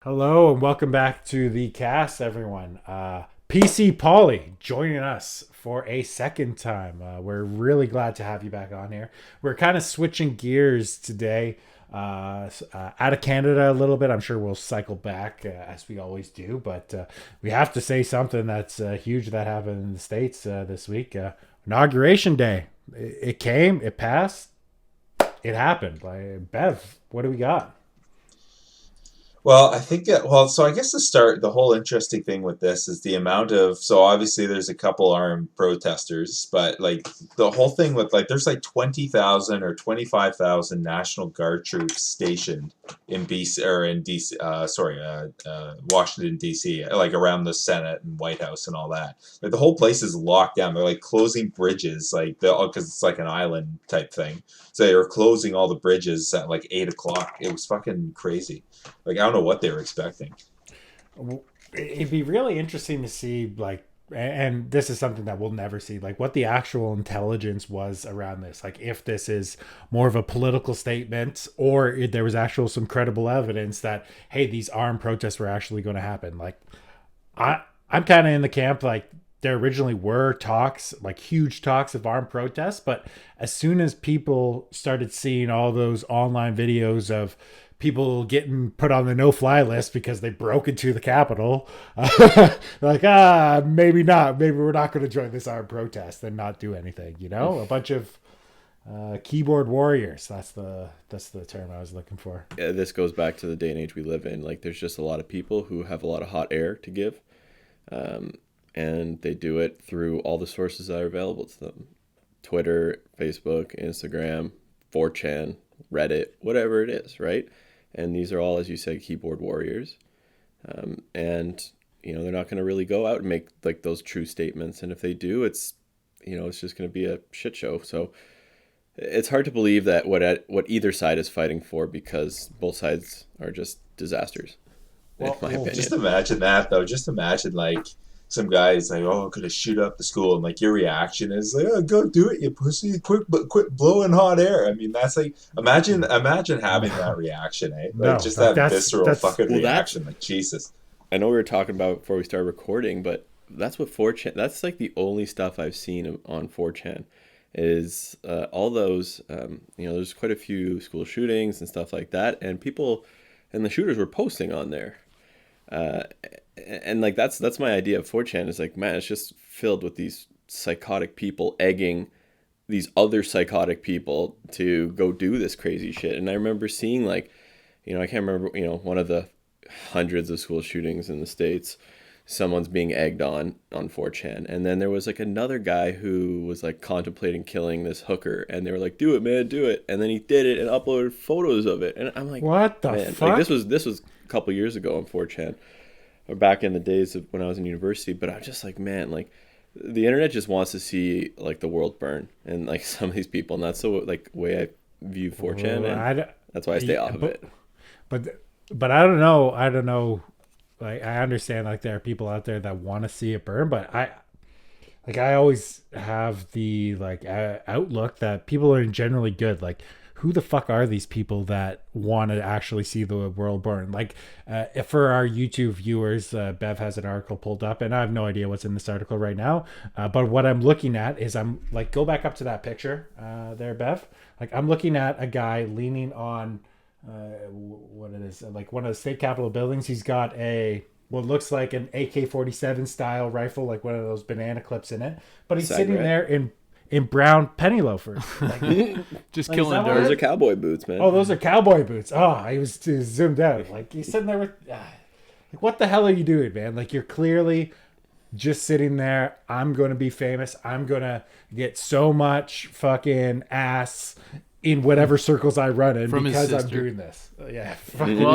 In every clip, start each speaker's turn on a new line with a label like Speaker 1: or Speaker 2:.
Speaker 1: Hello and welcome back to the cast, everyone. PC Polly joining us for a second time. We're really glad to have you back on here. We're kind of switching gears today, out of Canada a little bit. I'm sure we'll cycle back as we always do, but we have to say something that's huge that happened in the States this week. Inauguration Day. It came, it passed, it happened. Bev, what do we got?
Speaker 2: Well, I think so I guess the whole interesting thing with this is the amount of, so obviously there's a couple armed protesters, but like the whole thing with like, there's like 20,000 or 25,000 National Guard troops stationed in BC or in DC, Washington, DC, like around the Senate and White House and all that. Like the whole place is locked down. They're like closing bridges, because it's like an island type thing. So they were closing all the bridges at like 8 o'clock. It was fucking crazy. Like I don't know what they were expecting.
Speaker 1: It'd be really interesting to see, like, and this is something that we'll never see, like what the actual intelligence was around this, like if this is more of a political statement or if there was actual some credible evidence that, hey, these armed protests were actually going to happen. Like I'm kind of in the camp, like there originally were talks, like huge talks of armed protests, but as soon as people started seeing all those online videos of people getting put on the no-fly list because they broke into the Capitol, like, maybe not. Maybe we're not going to join this armed protest and not do anything. You know, a bunch of keyboard warriors. That's the term I was looking for.
Speaker 3: Yeah, this goes back to the day and age we live in. Like, there's just a lot of people who have a lot of hot air to give, um, and they do it through all the sources that are available to them: Twitter, Facebook, Instagram, 4chan, Reddit, whatever it is, right? And these are all, as you said, keyboard warriors. And they're not going to really go out and make like those true statements. And if they do, it's just going to be a shit show. So it's hard to believe that what either side is fighting for, because both sides are just disasters, in my
Speaker 2: Just
Speaker 3: opinion.
Speaker 2: imagine that though. Just imagine like some guys like, oh, I'm gonna shoot up the school, and like your reaction is like, oh, go do it, you pussy, quick, but quit blowing hot air. I mean, that's like, imagine having that reaction, eh? Like
Speaker 1: No,
Speaker 2: just
Speaker 1: like
Speaker 2: that
Speaker 1: that's
Speaker 2: visceral
Speaker 1: that's
Speaker 2: fucking
Speaker 3: Well, that's
Speaker 2: reaction. Like Jesus.
Speaker 3: I know we were talking about before we started recording, but that's what 4chan. That's like the only stuff I've seen on 4chan is all those. There's quite a few school shootings and stuff like that, and people and the shooters were posting on there. Uh, and like that's my idea of 4chan is like, man, it's just filled with these psychotic people egging these other psychotic people to go do this crazy shit. And I remember seeing like, I can't remember, one of the hundreds of school shootings in the States, someone's being egged on 4chan. And then there was like another guy who was like contemplating killing this hooker, and they were like, do it, man, do it. And then he did it and uploaded photos of it. And I'm like,
Speaker 1: what the
Speaker 3: man, like
Speaker 1: fuck.
Speaker 3: this was a couple years ago on 4chan, or back in the days of when I was in university. But I'm just like, man, like the internet just wants to see like the world burn, and like some of these people, and that's the like way I view 4chan, and that's why I stay
Speaker 1: Yeah,
Speaker 3: off of it.
Speaker 1: but I don't know. I don't know. Like I understand, like there are people out there that want to see it burn, but I always have the like outlook that people are generally good. Like who the fuck are these people that want to actually see the world burn? Like if for our YouTube viewers, Bev has an article pulled up, and I have no idea what's in this article right now. But what I'm looking at is, I'm like, go back up to that picture there, Bev. Like I'm looking at a guy leaning on what it is, like one of the state capitol buildings. He's got a what looks like an AK-47 style rifle, like one of those banana clips in it. But he's
Speaker 3: Sag
Speaker 1: sitting
Speaker 3: red.
Speaker 1: there in brown penny loafers. Like,
Speaker 4: Just
Speaker 1: like, is
Speaker 4: killing
Speaker 1: that what
Speaker 3: Those
Speaker 4: dirt.
Speaker 3: are cowboy boots, man.
Speaker 1: oh, those are cowboy boots. Oh, I was too zoomed out. Like he's sitting there with, like, what the hell are you doing, man? Like you're clearly just sitting there. I'm gonna be famous. I'm gonna get so much fucking ass in whatever circles I run in
Speaker 4: From his
Speaker 1: because I'm
Speaker 4: sister.
Speaker 1: doing this. Yeah.
Speaker 4: Well,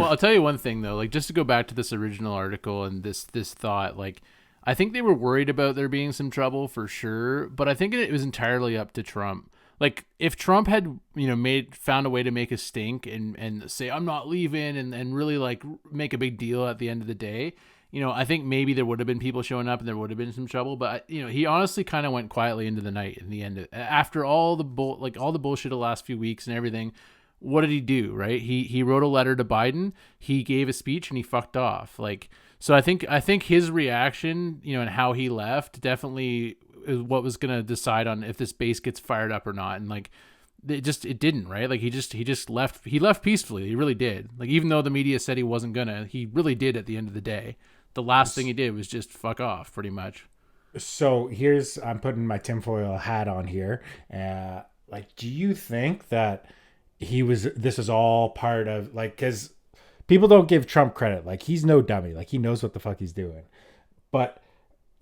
Speaker 4: I'll tell you one thing though. Like, just to go back to this original article and this thought, like, I think they were worried about there being some trouble for sure, but I think it was entirely up to Trump. Like, if Trump had found a way to make a stink and say I'm not leaving, and really like make a big deal at the end of the day, I think maybe there would have been people showing up and there would have been some trouble. But he honestly kind of went quietly into the night in the end. After all the all the bullshit of the last few weeks and everything, what did he do? Right? He wrote a letter to Biden. He gave a speech and he fucked off. Like, so I think his reaction, and how he left definitely is what was going to decide on if this base gets fired up or not. And like, it didn't, right? Like he just left. He left peacefully. He really did. Like, even though the media said he wasn't gonna, he really did at the end of the day. The last thing he did was just fuck off, pretty much.
Speaker 1: So I'm putting my tinfoil hat on here. Like, do you think that this is all part of, like, because people don't give Trump credit. Like, he's no dummy. Like, he knows what the fuck he's doing. But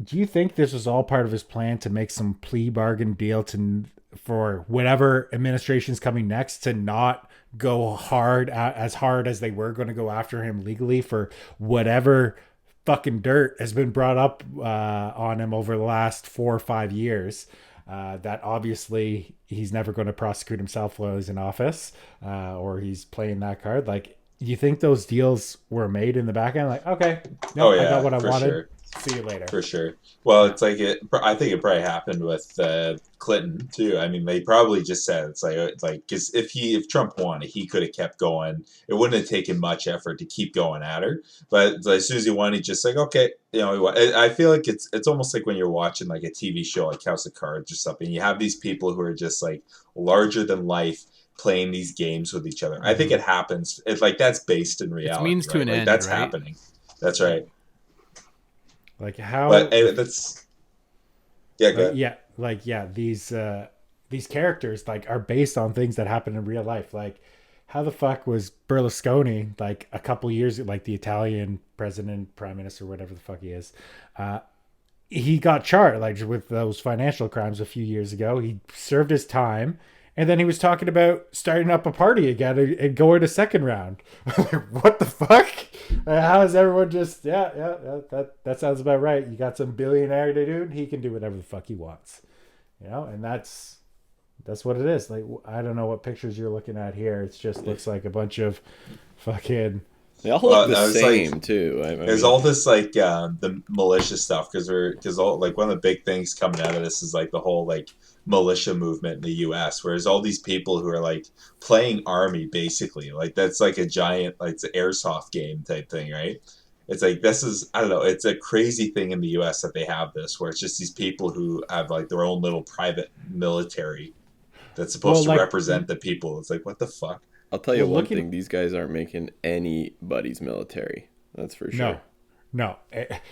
Speaker 1: do you think this was all part of his plan to make some plea bargain deal for whatever administration's coming next, to not go as hard as they were going to go after him legally for whatever fucking dirt has been brought up on him over the last 4 or 5 years? That obviously he's never going to prosecute himself while he's in office, or he's playing that card. Like, do you think those deals were made in the back end? Like, okay, no, I got what I wanted. Sure. See you later.
Speaker 2: For sure. Well, it's like I think it probably happened with Clinton too. I mean, they probably just said it's like because if Trump won, he could have kept going. It wouldn't have taken much effort to keep going at her. But as soon as he won, he just like, okay, he won. I feel like it's almost like when you're watching like a TV show like House of Cards or something. You have these people who are just like larger than life, playing these games with each other. I think it happens. It's like that's based in reality.
Speaker 4: It's means to an end.
Speaker 2: That's
Speaker 4: right?
Speaker 2: happening. That's right.
Speaker 1: Like how?
Speaker 2: But that's good.
Speaker 1: These characters like are based on things that happen in real life. Like, how the fuck was Berlusconi like a couple years, like the Italian president, prime minister, whatever the fuck he is? He got charged like with those financial crimes a few years ago. He served his time. And then he was talking about starting up a party again and going to second round. What the fuck? How is everyone just, that sounds about right. You got some billionaire dude, he can do whatever the fuck he wants. And that's what it is. Like, I don't know what pictures you're looking at here. It just looks like a bunch of fucking...
Speaker 3: They all look the same too.
Speaker 2: There's all this like the militia stuff because all like one of the big things coming out of this is like the whole like militia movement in the U.S. Whereas all these people who are like playing army basically, like that's like a giant like it's an airsoft game type thing, right? It's like this is I don't know. It's a crazy thing in the U.S. that they have this where it's just these people who have like their own little private military that's supposed to represent the people. It's like what the fuck.
Speaker 3: I'll tell you one thing: these guys aren't making anybody's military. That's for sure.
Speaker 1: No.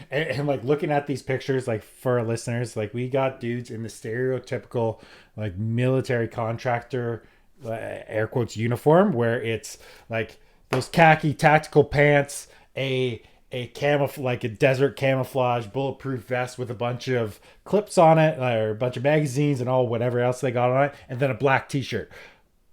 Speaker 1: And like looking at these pictures, like for our listeners, like we got dudes in the stereotypical like military contractor, air quotes, uniform, where it's like those khaki tactical pants, a like a desert camouflage bulletproof vest with a bunch of clips on it, or a bunch of magazines and all whatever else they got on it, and then a black t-shirt.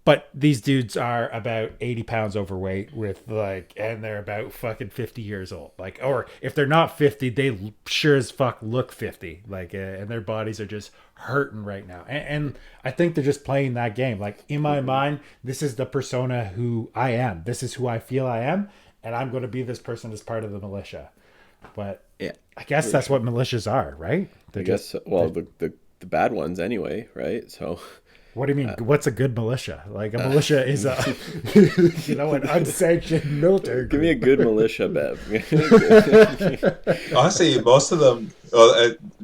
Speaker 1: But these dudes are about 80 pounds overweight with like, and they're about fucking 50 years old. Like, or if they're not 50, they sure as fuck look 50. Like, and their bodies are just hurting right now. And I think they're just playing that game. Like, in my mind, this is the persona who I am. This is who I feel I am. And I'm going to be this person as part of the militia. But yeah, I guess that's what militias are, right?
Speaker 3: I guess, well, the bad ones anyway, right? So...
Speaker 1: What do you mean? What's a good militia? Like a militia is an unsanctioned military group.
Speaker 3: Give me a good militia, Bev.
Speaker 2: Honestly, most of them,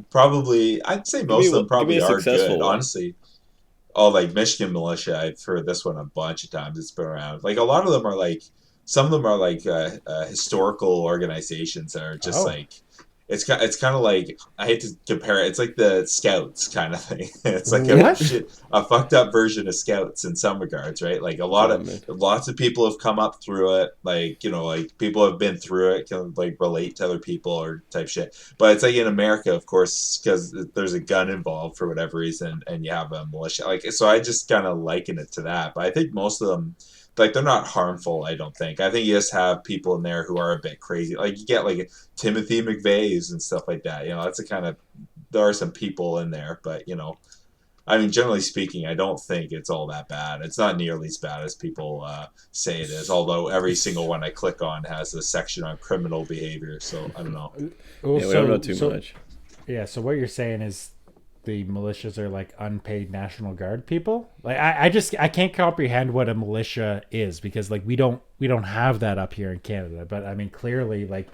Speaker 2: probably, I'd say most of them probably are good. Honestly, like Michigan militia, I've heard this one a bunch of times. It's been around. Like a lot of them are like, some of them are like historical organizations that are just like. It's kind of like, I hate to compare it. It's like the Scouts kind of thing. It's like a fucked up version of Scouts in some regards, right? Like lots of people have come up through it. Like, like people have been through it, can like relate to other people or type shit. But it's like in America, of course, because there's a gun involved for whatever reason, and you have a militia. Like, so I just kind of liken it to that. But I think most of them, like, they're not harmful, I don't think. I think you just have people in there who are a bit crazy. Like, you get, like, Timothy McVeigh's and stuff like that. That's a kind of... There are some people in there, but, I mean, generally speaking, I don't think it's all that bad. It's not nearly as bad as people say it is, although every single one I click on has a section on criminal behavior, so I don't know.
Speaker 3: Well, we don't know too much.
Speaker 1: Yeah, so what you're saying is the militias are like unpaid National Guard people. Like I can't comprehend what a militia is, because like we don't have that up here in Canada. But I mean, clearly, like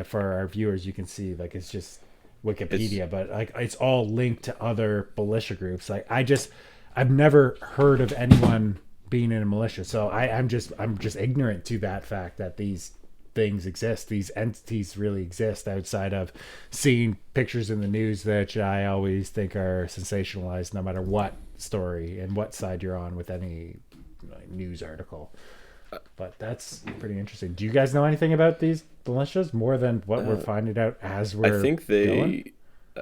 Speaker 1: for our viewers, you can see like it's just Wikipedia, but like it's all linked to other militia groups. Like I've never heard of anyone being in a militia, so I'm just ignorant to that fact that these things exist, these entities really exist, outside of seeing pictures in the news that I always think are sensationalized, no matter what story and what side you're on with any news article. But that's pretty interesting. Do you guys know anything about these militias more than what we're finding out as we're going?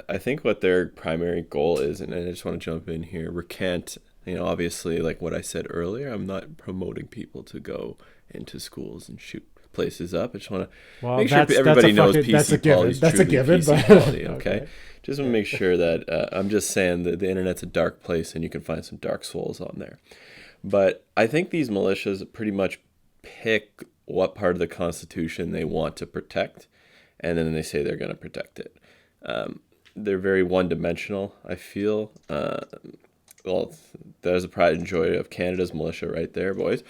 Speaker 3: I think what their primary goal is, and I just want to jump in here, recant, obviously, like what I said earlier, I'm not promoting people to go into schools and shoot places up. I just want to make sure everybody knows PC Poly is truly PC Poly, okay? Just want to make sure that I'm just saying that the internet's a dark place and you can find some dark souls on there. But I think these militias pretty much pick what part of the Constitution they want to protect, and then they say they're going to protect it. They're very one-dimensional, I feel. Well, there's a pride and joy of Canada's militia right there, boys.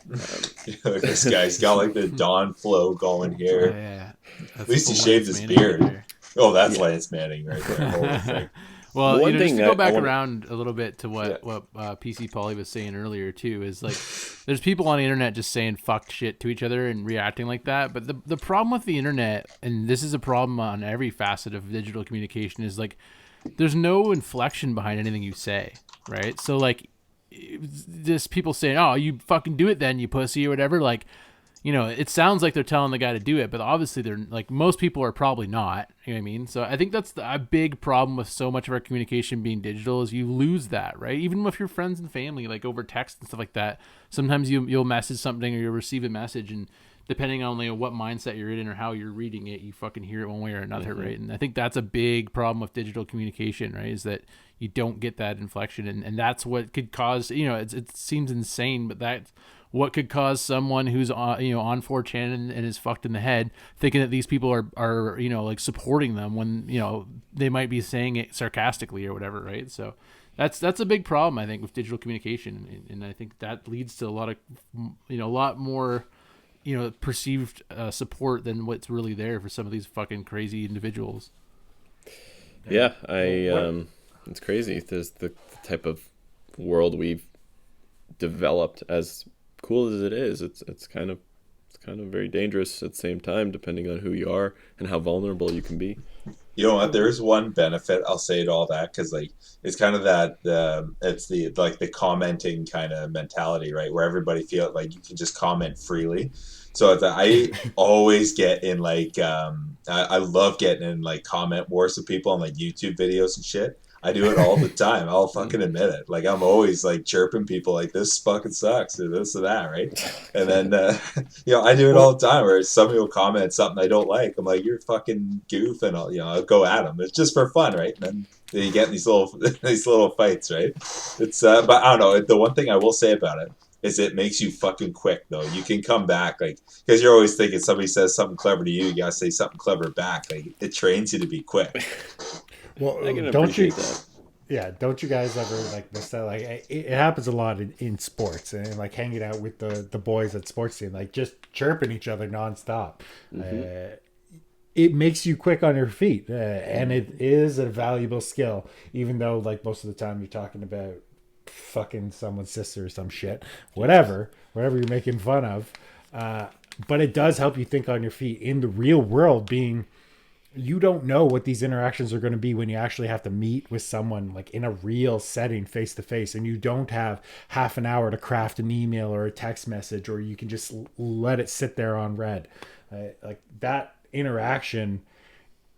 Speaker 2: This guy's got like the Dawn flow going here.
Speaker 4: Yeah.
Speaker 2: At least he shaved his beard. Right, oh, that's Lance Manning right there. Holy thing.
Speaker 4: Well, just to go back around a little bit to what PC Poly was saying earlier too, is like there's people on the internet just saying fuck shit to each other and reacting like that. But the problem with the internet, and this is a problem on every facet of digital communication, is like there's no inflection behind anything you say, right? So like just people saying, oh, you fucking do it then, you pussy, or whatever, like, it sounds like they're telling the guy to do it, but obviously they're like, most people are probably not, you know what I mean? So I think that's a big problem with so much of our communication being digital, is you lose that, right? Even with your friends and family, like over text and stuff like that, sometimes you'll message something or you'll receive a message, and depending on what mindset you're in or how you're reading it, you fucking hear it one way or another, right? And I think that's a big problem with digital communication, right? Is that you don't get that inflection, and that's what could cause, it seems insane, but that's what could cause someone who's on 4chan and is fucked in the head, thinking that these people are like supporting them when they might be saying it sarcastically or whatever, right? So that's a big problem, I think, with digital communication, and I think that leads to a lot more perceived support than what's really there for some of these fucking crazy individuals.
Speaker 3: Yeah, it's crazy. There's the type of world we've developed, as cool as it is. It's kind of very dangerous at the same time, depending on who you are and how vulnerable you can be.
Speaker 2: You know what? There's one benefit, I'll say, to all that, because like it's kind of that it's the commenting kind of mentality, right? Where everybody feel like you can just comment freely. So I always get in like I love getting in like comment wars with people on like YouTube videos and shit. I do it all the time. I'll fucking admit it. Like I'm always like chirping people like this fucking sucks or this or that, right? And then I do it all the time. Where somebody will comment something I don't like, I'm like, you're fucking goof, and I'll go at them. It's just for fun, right? And then you get these little fights, right? It's but I don't know. The one thing I will say about it is it makes you fucking quick, though. You can come back, like, because you're always thinking somebody says something clever to you gotta say something clever back. Like it trains you to be quick.
Speaker 1: Well, don't you guys ever like miss that? Like it happens a lot in sports, and like hanging out with the boys at sports team, like just chirping each other nonstop. It makes you quick on your feet, and it is a valuable skill, even though like most of the time you're talking about fucking someone's sister or some shit, whatever you're making fun of. But it does help you think on your feet in the real world, being you don't know what these interactions are going to be when you actually have to meet with someone like in a real setting face to face, and you don't have half an hour to craft an email or a text message, or you can just let it sit there on read. Like that interaction,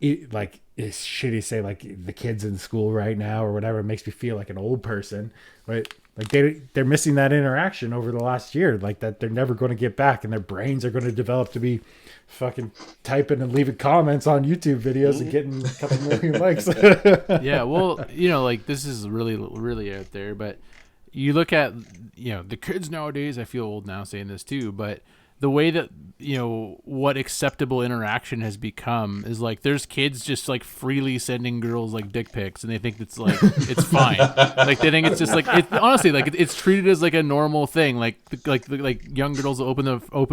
Speaker 1: it like is shitty to say, like the kids in school right now or whatever, it makes me feel like an old person, right? Like they're missing that interaction over the last year, like that they're never going to get back, and their brains are going to develop to be fucking typing and leaving comments on YouTube videos and getting a couple million likes.
Speaker 4: Yeah, well, like this is really, really out there, but you look at, the kids nowadays, I feel old now saying this too, but the way that, you know, what acceptable interaction has become is like there's kids just like freely sending girls like dick pics, and they think it's like it's fine. Like they think it's just like honestly like it's treated as like a normal thing. Like young girls will open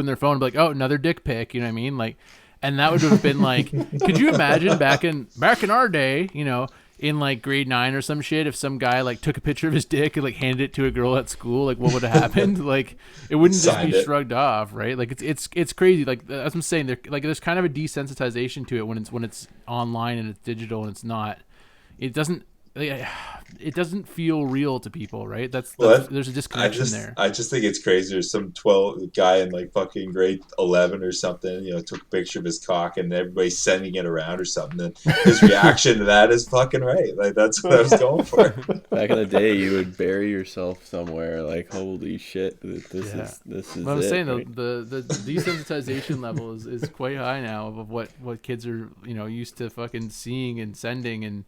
Speaker 4: their phone and be like, oh, another dick pic. You know what I mean? Like, and that would have been like, could you imagine back in our day, you know, in like grade 9 or some shit, if some guy like took a picture of his dick and like handed it to a girl at school, like what would have happened? Like it wouldn't just be shrugged off, right? Like it's crazy. Like as I'm saying, there's kind of a desensitization to it when it's online and it's digital and it's not. It doesn't feel real to people, right? There's a disconnection there.
Speaker 2: I just think it's crazy. There's some 12 guy in like fucking grade 11 or something, you know, took a picture of his cock and everybody's sending it around or something. And his reaction to that is fucking right. Like that's what I was going for.
Speaker 3: Back in the day, you would bury yourself somewhere. Like, holy shit, this is.
Speaker 4: But I'm saying
Speaker 3: right?
Speaker 4: the desensitization level is quite high now of what kids are, you know, used to fucking seeing and sending and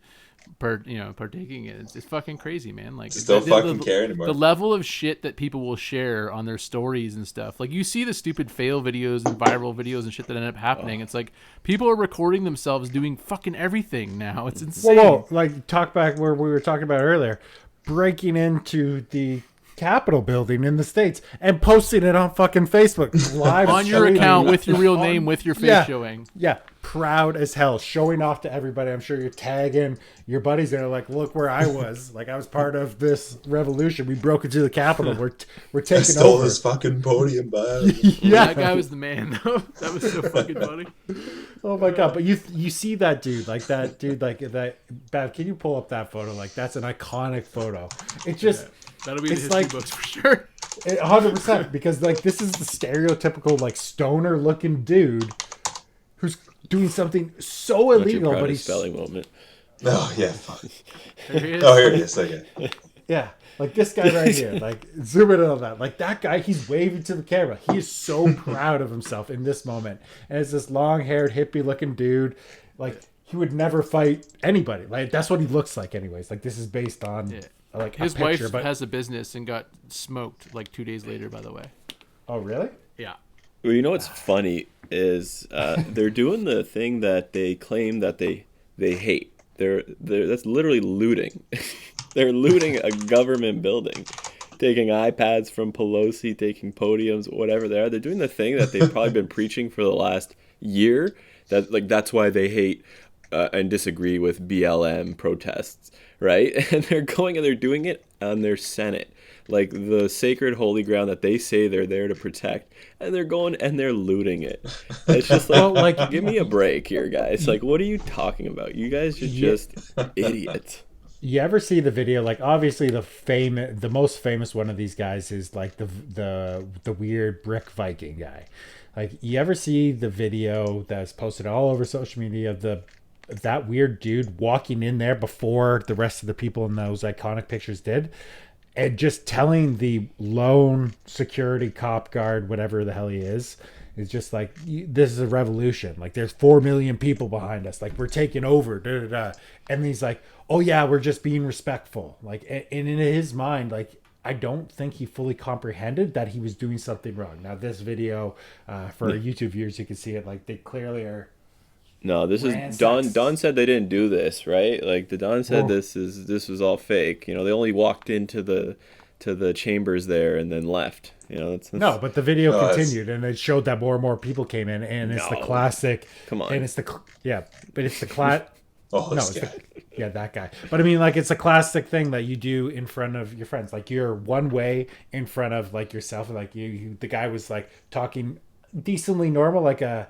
Speaker 4: partaking in. It's fucking crazy, man. Like
Speaker 2: just don't fucking care anymore.
Speaker 4: The level of shit that people will share on their stories and stuff. Like you see the stupid fail videos and viral videos and shit that end up happening. It's like people are recording themselves doing fucking everything now. It's insane.
Speaker 1: Whoa. Like talk back where we were talking about earlier, breaking into the Capitol building in the States and posting it on fucking Facebook live
Speaker 4: on your account with your real name, with your face showing.
Speaker 1: Yeah, proud as hell, showing off to everybody. I'm sure you're tagging your buddies that are like, look where I was. Like I was part of this revolution. We broke into the Capitol. We're taking over.
Speaker 2: I stole this fucking podium, bud.
Speaker 4: Yeah, that guy was the man though. That was so fucking funny.
Speaker 1: Oh my god! But you see that dude like that. Bav, can you pull up that photo? Like that's an iconic photo. It just.
Speaker 4: Yeah. That'll be in the history books for sure.
Speaker 1: 100%, because like this is the stereotypical like stoner looking dude who's doing something so illegal, but he's
Speaker 3: spelling moment.
Speaker 2: Oh yeah, fuck.
Speaker 4: Here
Speaker 2: it is. Okay.
Speaker 1: Yeah, like this guy right here. Like zoom in on that. Like that guy, he's waving to the camera. He is so proud of himself in this moment, and it's this long-haired hippie looking dude. Like he would never fight anybody. Like that's what he looks like, anyways. Like this is based on.
Speaker 4: Yeah.
Speaker 1: Like
Speaker 4: his wife has a business and got smoked like 2 days later, by the way.
Speaker 1: Oh, really?
Speaker 4: Yeah.
Speaker 3: Well, you know what's funny is they're doing the thing that they claim that they hate. They're that's literally looting. They're looting a government building, taking iPads from Pelosi, taking podiums, whatever they are. They're doing the thing that they've probably been preaching for the last year. That's why they hate and disagree with BLM protests. Right? And they're going and they're doing it on their Senate, like the sacred holy ground that they say they're there to protect, and they're going and they're looting it. It's just like, give me a break here, guys. Like, what are you talking about? You guys are just idiots.
Speaker 1: You ever see the video? Like, obviously, the most famous one of these guys is like the weird brick Viking guy. Like, you ever see the video that's posted all over social media of that weird dude walking in there before the rest of the people in those iconic pictures did, and just telling the lone security cop guard, whatever the hell he is just like, this is a revolution. Like there's 4 million people behind us. Like we're taking over. Da, da, da. And he's like, oh yeah, we're just being respectful. Like, and in his mind, like, I don't think he fully comprehended that he was doing something wrong. Now this video, for our YouTube viewers, you can see it. Like they clearly are.
Speaker 3: No, this is Don. Don said they didn't do this, right? Like the Don said this was all fake. You know, they only walked into the chambers there and then left. You know,
Speaker 1: no, but the video continued and it showed that more and more people came in, and it's the classic.
Speaker 3: Come on,
Speaker 1: and it's the but it's the class.
Speaker 2: That
Speaker 1: guy. But I mean, like, it's a classic thing that you do in front of your friends. Like you're one way in front of like yourself. Like you the guy was like talking decently normal, like a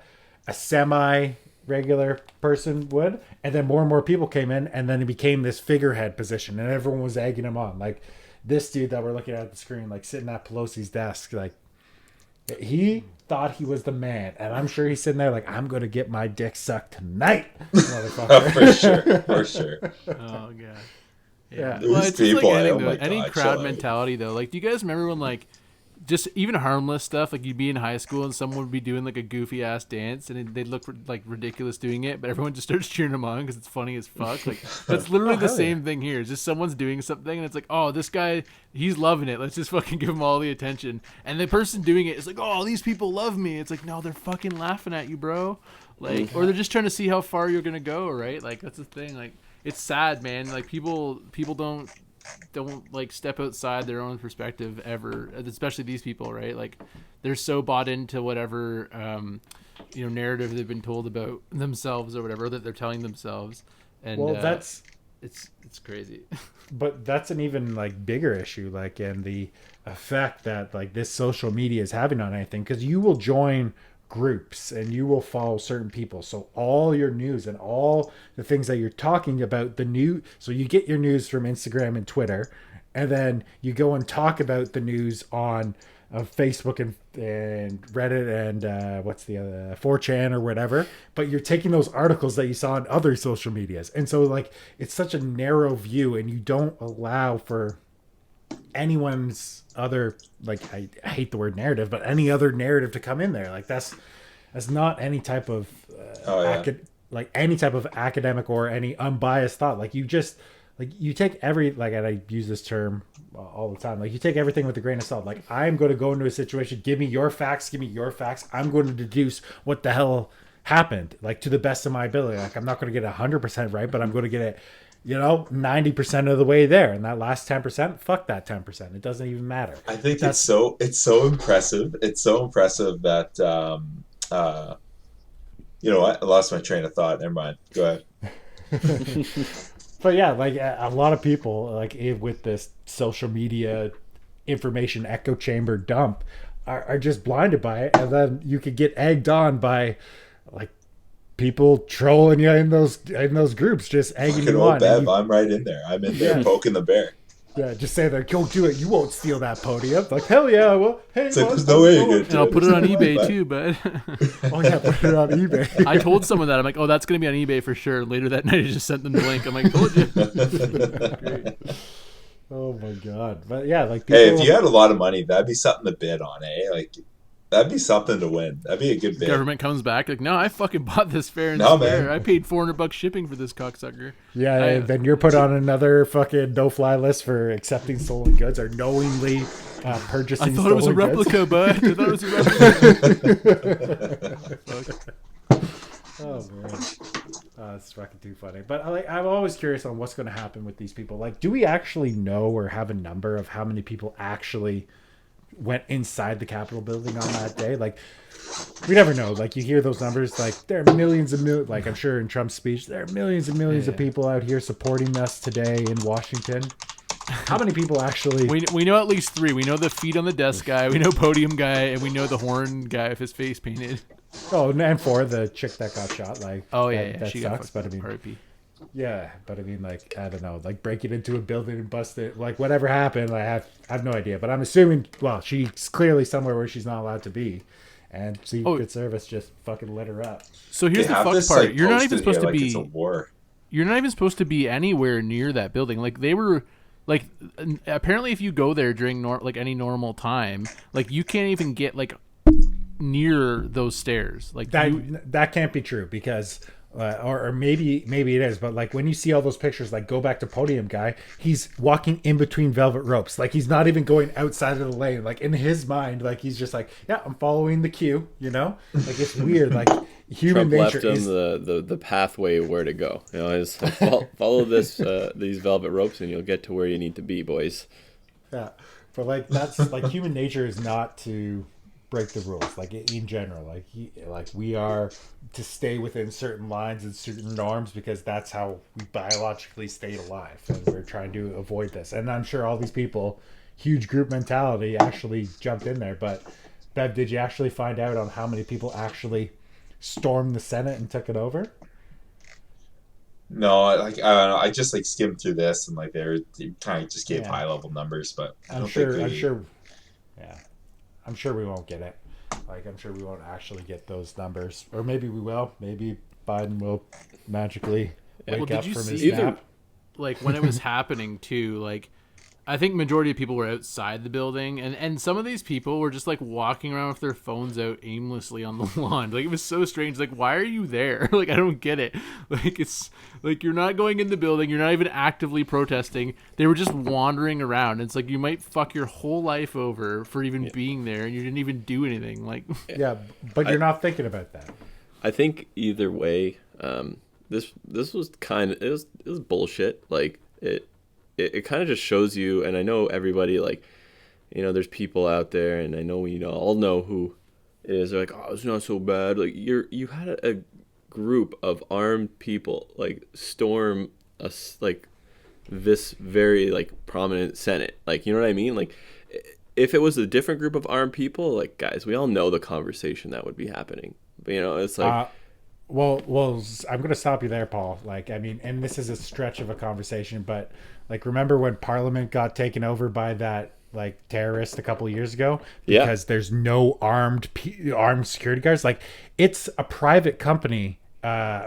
Speaker 1: semi regular person would, and then more and more people came in, and then it became this figurehead position, and everyone was egging him on. Like this dude that we're looking at the screen, like sitting at Pelosi's desk, like he thought he was the man, and I'm sure he's sitting there like, I'm gonna get my dick sucked tonight, motherfucker.
Speaker 2: for sure.
Speaker 4: Oh god.
Speaker 1: Yeah.
Speaker 4: Well, it's just
Speaker 2: people,
Speaker 4: like any crowd mentality though. Like, do you guys remember when like just even harmless stuff. Like you'd be in high school and someone would be doing like a goofy ass dance and they'd look like ridiculous doing it, but everyone just starts cheering them on because it's funny as fuck. Like that's literally the same thing here. It's just someone's doing something and it's like, oh, this guy, he's loving it. Let's just fucking give him all the attention. And the person doing it is like, oh, these people love me. It's like, no, they're fucking laughing at you, bro. Like, or they're just trying to see how far you're gonna go, right? Like that's the thing. Like it's sad, man. Like people don't like step outside their own perspective ever, especially these people, right? Like they're so bought into whatever narrative they've been told about themselves or whatever that they're telling themselves. And
Speaker 1: well, that's
Speaker 4: it's crazy.
Speaker 1: But that's an even like bigger issue, like in the effect that like this social media is having on anything, because you will join groups and you will follow certain people, so all your news and all the things that you're talking about, so you get your news from Instagram and Twitter, and then you go and talk about the news on Facebook and Reddit and what's the other 4chan or whatever, but you're taking those articles that you saw on other social medias, and so like it's such a narrow view, and you don't allow for anyone's other, like I hate the word narrative, but any other narrative to come in there. Like that's not any type of like any type of academic or any unbiased thought. Like you just like you take every, like, and I use this term all the time, like you take everything with a grain of salt. Like I'm going to go into a situation, give me your facts, I'm going to deduce what the hell happened, like to the best of my ability. Like I'm not going to get 100% right, but I'm going to get it 90% of the way there, and that last 10%, fuck that 10%. It doesn't even matter.
Speaker 2: I think it's so impressive. It's so impressive that you know what? I lost my train of thought. Never mind. Go ahead.
Speaker 1: But yeah, like a lot of people, like with this social media information echo chamber dump, are just blinded by it, and then you could get egged on by like people trolling you in those groups, just egging you on.
Speaker 2: Bev, I'm right in there. I'm in there poking the bear.
Speaker 1: Yeah, just say that, go do it. You won't steal that podium. Like, hell yeah. Well, hey,
Speaker 2: it's like, there's no way you're going to.
Speaker 4: And I'll put it on eBay too, but.
Speaker 1: Oh, yeah, put it on eBay.
Speaker 4: I told someone that. I'm like, oh, that's going to be on eBay for sure. Later that night, I just sent them the link. I'm like, told you.
Speaker 1: Great. Oh, my God. But yeah, like. People...
Speaker 2: Hey, if you had a lot of money, that'd be something to bid on, eh? Like, that'd be something to win. That'd be a good bid.
Speaker 4: Government comes back like, no, I fucking bought this fair and square. Man. I paid $400 shipping for this cocksucker.
Speaker 1: Yeah, then you're put on another fucking no-fly list for accepting stolen goods or knowingly purchasing stolen goods.
Speaker 4: I thought it was a replica, bud. I thought it was a replica.
Speaker 1: Oh, man. It's fucking too funny. But I'm always curious on what's going to happen with these people. Like, do we actually know or have a number of how many people actually went inside the Capitol building on that day? Like, we never know. Like, you hear those numbers, like there are millions like I'm sure in Trump's speech, there are millions and millions of people out here supporting us today in Washington. How many people actually?
Speaker 4: We know at least 3. We know the feet on the desk guy, we know podium guy, and we know the horn guy with his face painted.
Speaker 1: Oh, and 4, the chick that got shot. Like,
Speaker 4: oh yeah,
Speaker 1: that
Speaker 4: she
Speaker 1: sucks.
Speaker 4: got
Speaker 1: but I mean,
Speaker 4: RIP.
Speaker 1: Yeah, but I mean, like, I don't know, like breaking into a building and busting it, like whatever happened, I have no idea. But I'm assuming, well, she's clearly somewhere where she's not allowed to be, and Secret Service just fucking lit her up.
Speaker 4: So here's the fuck part: you're not even supposed to be.
Speaker 2: It's a war.
Speaker 4: You're not even supposed to be anywhere near that building. Like they were, like apparently if you go there during like any normal time, like you can't even get like near those stairs. Like
Speaker 1: that can't be true because. Or maybe it is, but like when you see all those pictures, like go back to podium guy, he's walking in between velvet ropes, like he's not even going outside of the lane. Like in his mind, like he's just like, yeah, I'm following the queue, like it's weird. Like human
Speaker 3: Trump
Speaker 1: nature
Speaker 3: left him the pathway where to go. Just follow this these velvet ropes and you'll get to where you need to be, boys.
Speaker 1: Yeah, but like that's like human nature is not to break the rules, like in general, like we are to stay within certain lines and certain norms because that's how we biologically stayed alive, and we're trying to avoid this. And I'm sure all these people, huge group mentality, actually jumped in there. But Bev, did you actually find out on how many people actually stormed the Senate and took it over?
Speaker 2: No, like I don't know. I just like skimmed through this and like they kind of just gave high level numbers, but
Speaker 1: I'm sure we won't get it. Like, I'm sure we won't actually get those numbers. Or maybe we will. Maybe Biden will magically wake up from his nap.
Speaker 4: Like, when it was happening, too, like, I think majority of people were outside the building, and some of these people were just like walking around with their phones out aimlessly on the lawn. Like, it was so strange. Like, why are you there? Like, I don't get it. Like, it's like you're not going in the building. You're not even actively protesting. They were just wandering around. It's like you might fuck your whole life over for even being there, and you didn't even do anything. Like,
Speaker 1: Yeah, but you're not thinking about that.
Speaker 3: I think either way, this was it was bullshit. Like it kind of just shows you, and I know everybody, like, there's people out there, and I know we all know who it is. They're like, oh, it's not so bad. Like, you had a group of armed people like storm like this very like prominent Senate. Like, you know what I mean? Like, if it was a different group of armed people, like, guys, we all know the conversation that would be happening. But, it's like.
Speaker 1: Well, I'm going to stop you there, Paul. Like, I mean, and this is a stretch of a conversation, but like, remember when Parliament got taken over by that like terrorist a couple of years ago because there's no armed security guards? Like, it's a private company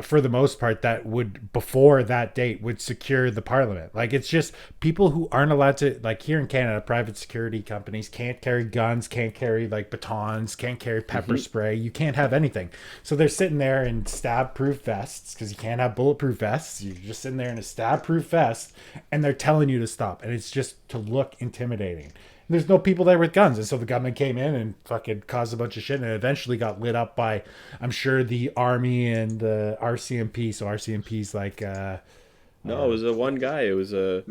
Speaker 1: for the most part that would, before that date, would secure the Parliament. Like, it's just people who aren't allowed to, like, here in Canada, private security companies can't carry guns, can't carry like batons, can't carry pepper spray. You can't have anything. So they're sitting there in stab-proof vests, because you can't have bulletproof vests. You're just sitting there in a stab-proof vest, and they're telling you to stop. And it's just to look intimidating. There's no people there with guns, and so the government came in and fucking caused a bunch of shit, and it eventually got lit up by, I'm sure, the army and the RCMP. So RCMP's like
Speaker 3: no, it was one guy. It was the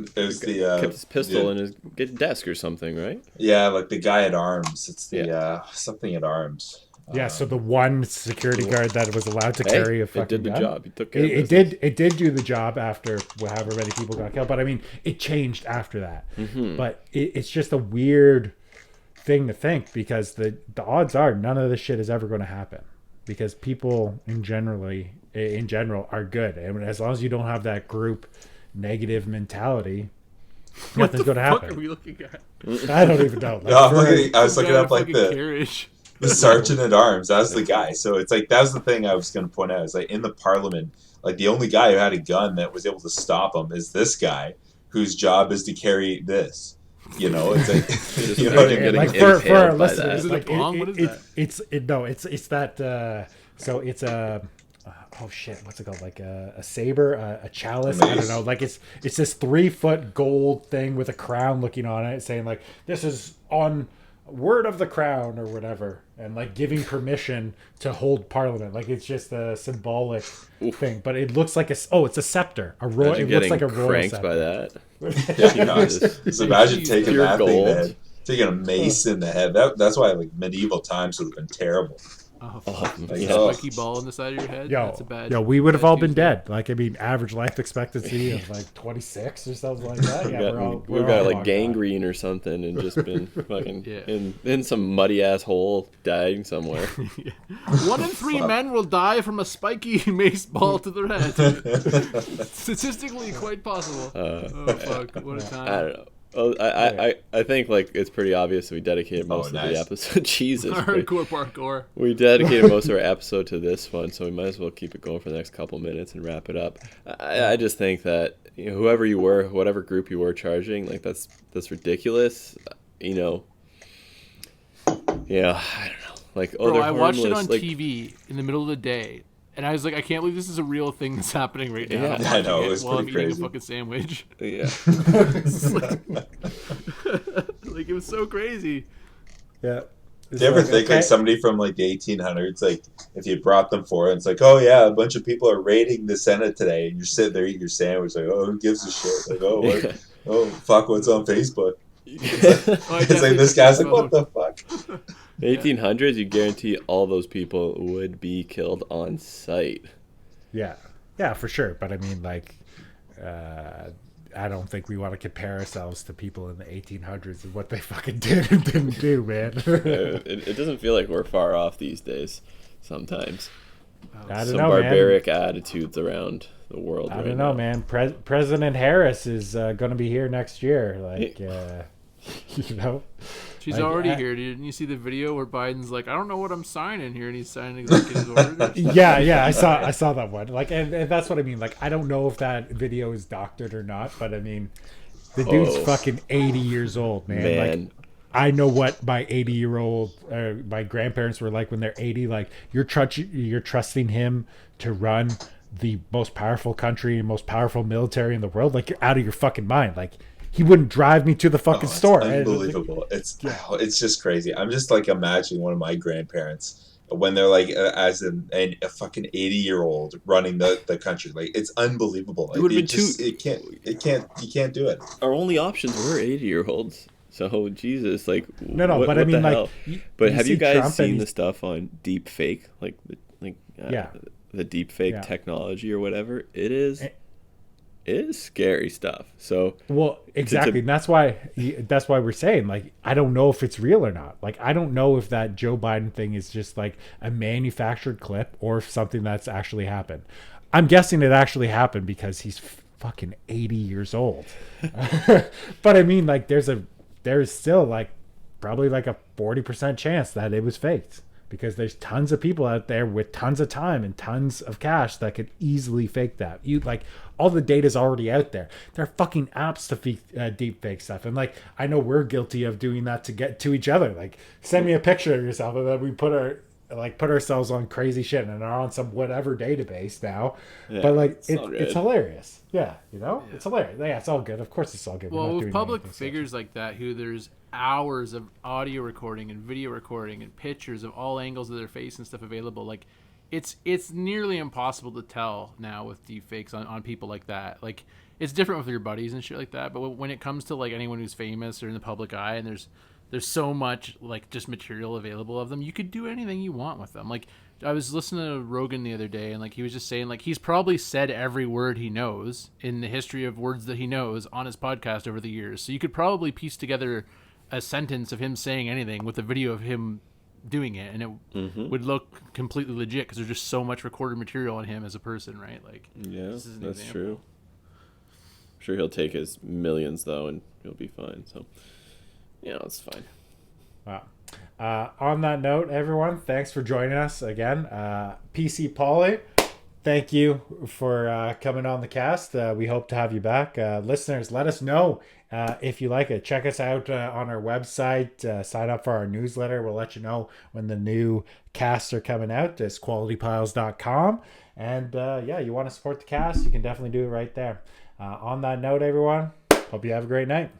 Speaker 3: kept his pistol in his desk or something, right?
Speaker 2: Yeah, like the guy at arms. It's the something at arms.
Speaker 1: Yeah, so the one security guard that was allowed to carry a fucking
Speaker 3: it did the
Speaker 1: gun,
Speaker 3: job. He took care of
Speaker 1: it did do the job after however many people got killed. But I mean, it changed after that. But it's just a weird thing to think, because the odds are none of this shit is ever going to happen, because people in general are good, and as long as you don't have that group negative mentality, nothing's going to happen.
Speaker 4: What are we looking at?
Speaker 1: I don't even know. Like,
Speaker 2: I was looking up like the sergeant at arms. That was the guy. So it's like, that was the thing I was going to point out. Is like, in the Parliament, like, the only guy who had a gun that was able to stop him is this guy, whose job is to carry this. It's like, you know what I mean?
Speaker 1: Like, for our listeners,
Speaker 4: Is it
Speaker 1: like,
Speaker 4: a bong? What is that?
Speaker 1: It's that. So it's a. Oh shit! What's it called? Like a saber, a chalice. I don't know. Like, it's this 3-foot gold thing with a crown looking on it, saying like, "This is on word of the crown" or whatever, and like giving permission to hold Parliament. Like, it's just a symbolic thing, but it looks like it's a scepter. It looks like a royal scepter.
Speaker 3: By that.
Speaker 2: Just imagine taking that
Speaker 3: gold.
Speaker 2: thing, man. Taking a mace in the head. That's why, like, medieval times would have been terrible.
Speaker 4: Spiky ball on the side of your head. That's a bad.
Speaker 1: We would have all been dead. Like, I mean, average life expectancy of like 26 or something like that. Yeah,
Speaker 3: we've got like gangrene or something, and just been fucking in some muddy ass hole, dying somewhere.
Speaker 4: 1 in 3 men will die from a spiky mace ball to the head. Statistically, quite possible. Fuck! What a time.
Speaker 3: I don't know. Oh, I think, like, it's pretty obvious we dedicated most of the episode. Jesus,
Speaker 4: hardcore parkour.
Speaker 3: We dedicated most of our episode to this one, so we might as well keep it going for the next couple minutes and wrap it up. I just think that, whoever you were, whatever group you were charging, like, that's ridiculous. I don't know. Like,
Speaker 4: Bro, I watched it on TV in the middle of the day. And I was like, I can't believe this is a real thing that's happening right now.
Speaker 3: Yeah,
Speaker 2: I know. It was
Speaker 4: while
Speaker 2: pretty
Speaker 4: I'm
Speaker 2: crazy.
Speaker 4: eating a fucking sandwich.
Speaker 3: Yeah.
Speaker 4: Like, it was so crazy.
Speaker 1: Yeah.
Speaker 2: Do you ever think, like, somebody from, like, the 1800s, like, if you brought them for it, it's like, oh, yeah, a bunch of people are raiding the Senate today, and you're sitting there eating your sandwich, like, oh, who gives a shit? Like, fuck, what's on Facebook? It's like, this guy's like, what the fuck?
Speaker 3: 1800s, you guarantee all those people would be killed on sight.
Speaker 1: Yeah, for sure. But I mean, like, I don't think we want to compare ourselves to people in the 1800s and what they fucking did and didn't do, man.
Speaker 3: It doesn't feel like we're far off these days. Sometimes,
Speaker 1: some
Speaker 3: barbaric attitudes around the world.
Speaker 1: I don't know, man. President Harris is going to be here next year. Like,
Speaker 4: She's already here. Didn't you see the video where Biden's like, I don't know what I'm signing here, and he's signing executive orders?
Speaker 1: Yeah, I saw that one. Like, and that's what I mean. Like, I don't know if that video is doctored or not, but I mean, The dude's
Speaker 3: Oh,
Speaker 1: fucking 80 years old, man. Like,
Speaker 3: man.
Speaker 1: I know what my 80-year-old, my grandparents were like when they're 80. Like, you're trusting him to run the most powerful country and most powerful military in the world. Like, you're out of your fucking mind. Like, he wouldn't drive me to the fucking
Speaker 2: Oh, it's
Speaker 1: store.
Speaker 2: unbelievable.
Speaker 1: Yeah.
Speaker 2: It's just crazy. I'm just like imagining one of my grandparents when they're like as a fucking 80-year-old running the country. Like it's unbelievable.
Speaker 3: It
Speaker 2: Like
Speaker 3: would have
Speaker 2: you
Speaker 3: been too.
Speaker 2: just it can't you can't do it.
Speaker 3: Our only options were 80-year-olds. So Jesus, like
Speaker 1: No, but I
Speaker 3: what the
Speaker 1: mean, like,
Speaker 3: hell? But have you
Speaker 1: see
Speaker 3: guys
Speaker 1: Trump
Speaker 3: seen the stuff on deep fake, like
Speaker 1: yeah,
Speaker 3: the deep fake
Speaker 1: yeah.
Speaker 3: technology or whatever? It is scary stuff. So
Speaker 1: Well, exactly. And that's why we're saying, like, I don't know if it's real or not. Like, I don't know if that Joe Biden thing is just like a manufactured clip or if something that's actually happened. I'm guessing it actually happened because he's fucking 80 years old. But I mean, like, there's still like probably like a 40% chance that it was faked, because there's tons of people out there with tons of time and tons of cash that could easily fake that. You like, all the data's already out there. There are fucking apps to deep fake stuff, and like, I know we're guilty of doing that to get to each other. Like, send me a picture of yourself, and then we put ourselves on crazy shit and are on some whatever database now.
Speaker 3: yeah,
Speaker 1: But like,
Speaker 3: all
Speaker 1: it's
Speaker 3: good.
Speaker 1: hilarious. Yeah, it's hilarious. Yeah, it's all good. Of course, it's all good. We're
Speaker 4: Well,
Speaker 1: not
Speaker 4: with
Speaker 1: doing
Speaker 4: public
Speaker 1: anything
Speaker 4: figures like that, who there's hours of audio recording and video recording and pictures of all angles of their face and stuff available, like it's nearly impossible to tell now with deepfakes on people like that. Like, it's different with your buddies and shit like that, but when it comes to like anyone who's famous or in the public eye, and there's so much like just material available of them, you could do anything you want with them. Like, I was listening to Rogan the other day, and like he was just saying, like, he's probably said every word he knows in the history of words that he knows on his podcast over the years. So you could probably piece together a sentence of him saying anything with a video of him doing it, and it would look completely legit because there's just so much recorded material on him as a person, right? Like,
Speaker 3: Yeah,
Speaker 4: this is an
Speaker 3: that's
Speaker 4: example.
Speaker 3: true. I'm sure he'll take his millions though, and he'll be fine. So yeah, it's fine.
Speaker 1: Wow. On that note, everyone, thanks for joining us again. PC Polly, thank you for coming on the cast. We hope to have you back. Listeners, let us know if you like it. Check us out on our website. Sign up for our newsletter. We'll let you know when the new casts are coming out. It's qualitypiles.com. And yeah, you want to support the cast, you can definitely do it right there. On that note, everyone, hope you have a great night.